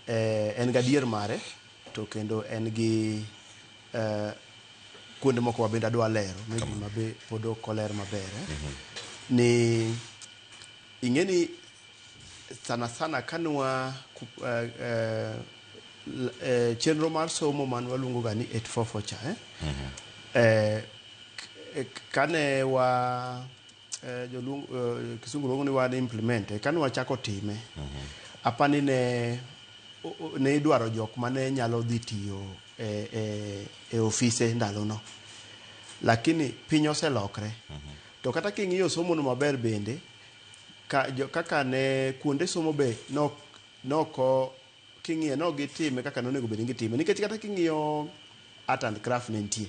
en gadier mare to kendo en gi kuonde moko ma bende adwa lero maybe mabe pod ok oler maber ni ing'eni sana kanwa chenro mar somo man waluongo ga ni 844 cha kane wa kisungu luongo ni wan implement kane wachako time apani ne idwaro jok mane nyalo dhi tiyo e ofise ndalono, lakini piny oselokre to kata king'iyo somo no maber bende kaka ne kuonde somo be noko king'iyo no gitime kaka nonego bed gitime, nikech kata king'iyo art and craft ne nitie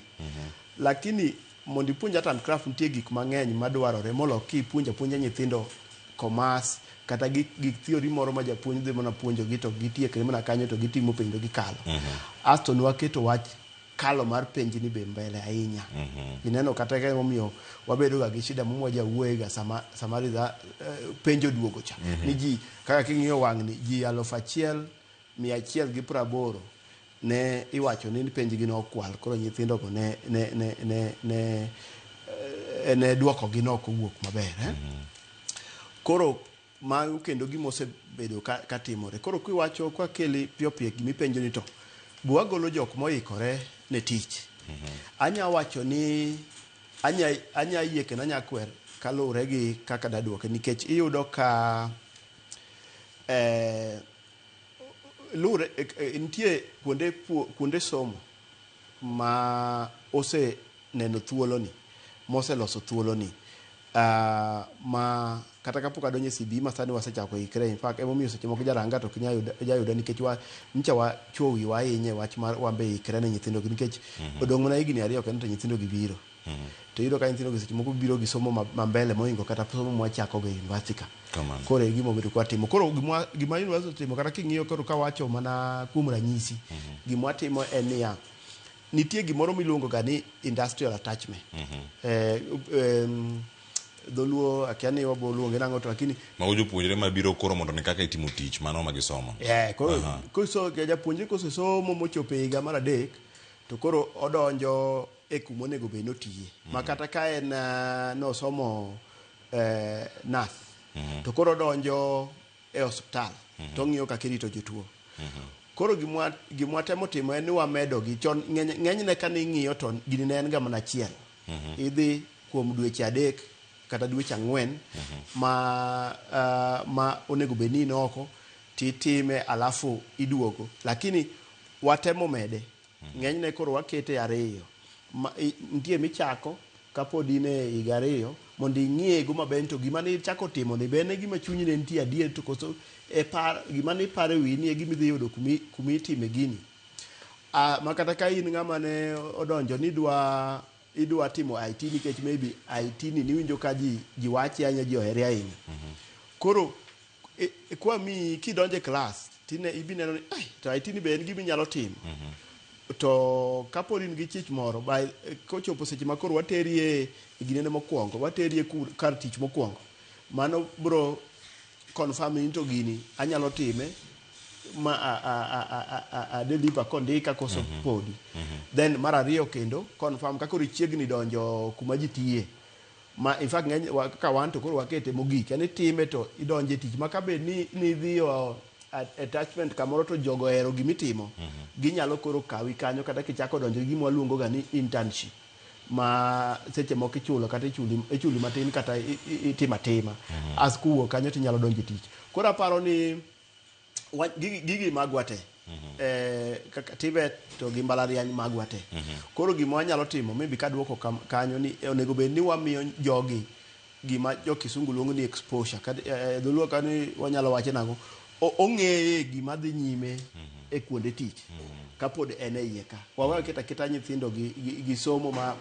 lakini mondo ipuonj art and craft nitie gik mang'eny madwarore molo kipuonja nyithindo commerce kata gik theory moro ma japuonj dhi mana puonjogi to gitiekre mana kanyo to gitimo penjo gikalo. Asto nwaketo wach kalo mar penj ni be mbele ahinya. Ineno kata ka momiyo wabedo ga gi shida mwa jawuoye ga samari za penjo duogo cha. Ni ji kaka king'iyo wang'ni ji 1180 ne iwacho ni penj gi no kwal koro nyithindo go ne duoko gi no kowuok maber koro ma kendo gima osebedo ka timore. Koro kiwacho kwa keli piyo gimi penjo ni to bwa golo jok moikore ne tich. Anya wacho ni anya yie kendo anya kwer kalure gi kaka daduoke nikech iyudo ka lure nitie kuonde somo ma ose neno thuolo ni mose loso thuolo ni ma kata kapok adonje CB ma sani wasechako ikre. In fact emomiyo seche moko jaranga to kinya yuda nikech ncha wa chuowi wa inye wach mar wambe ikre ne nyithindo nikech odong' mana higni 2 kendo to nyithindo gibiro to yudo ka nyithindo seche moko biro gi somo ma mbele moingo kata somo mwachako go university ka. Koro e gima obedo kwa timo. Koro gima university timo kata king'iyo koro kawacho mana kuom ranyisi gima timo en niya nitie gimoro miluongo ga ni industrial attachment. Dholuo akiani wabo luonge nango to lakini ma jopuonjre mabiro koro mondo ni kaka itimo tich mano ma gisomo. Koro so japuonjre kose somo mochopo higa mar 3 to koro odonjo e kuma onego bed notiye ma kata ka en nosomo nurse to koro odonjo e hospital to ng'iyo kaka irito jotuo. Koro gimwa temo timo en ni wamedo gi chon ng'enyne kane ing'iyo to gini ne en ga mana achiel. Idhi kuom dweche 3 kata dweche 4 ma onego bed ni inoko titime alafu iduogo, lakini watemo mede ng'enyne koro wakete 2 nitie michako kapodi ne higa 2 mondo ing'iego maber to gima ni chako timo ni bene gima chunyi ne nitie adier to koso gima ni pare wi ni gima dhi yudo kumi time gini ma kata ka in ng'ama ne odonjo ni idwa timo IT nikech maybe IT ni niwinjo ka ji wachi anya ji ohere ahinya. Koro kwa mi kidonje class tine ibineno ni to IT ni be en gima inyalo timo. To kaponi in gi chich moro kochopo seche ma koro waterie ginene mokwongo waterie kar tich mokwongo mano bro confirm ni to gini anyalo time ma deliver kondika koso podi. Then mar 2 kendo confirm ka koro chiegni donjo kuma ji tiye ma in fact ka wan to koro wakete mogik yani time to idonje tich ma kabe ni dhio attachment kamoro to jogo hero gimitimo ginyalo koro kawi kanyo kata kichako donjo gima waluongo ga ni internship ma seche moko ichulo kata ichuli matin kata itima as kuwo kanyo tinyalo donjo tich. Koro aparo ni gigi magwate kaka TVET to gi mbalariany magwate. Koro gima wanyalo timo maybe kaduoko kanyo ni onego bed ni wamiyo jogi gima jo kisungu luongo ni exposure dholuo kani wanyalo wache nango ong'eye gima dhi nyime e kuonde tich kapod en e iye ka. Wawe kita nyithindo gi somo ma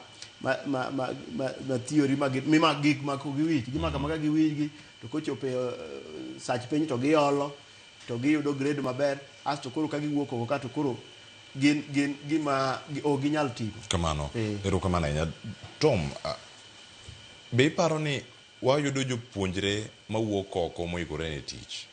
theory ma gik ma ko giwich gima kama giwich to kochope sach penj to giolo to giyudo grade maber asto koro ka giwuok oko ka to koro gin gima ginyal timo kamano. Ero kamano nya Tom be paro ni wayudo jopuonjre mawuok oko moikore ne tich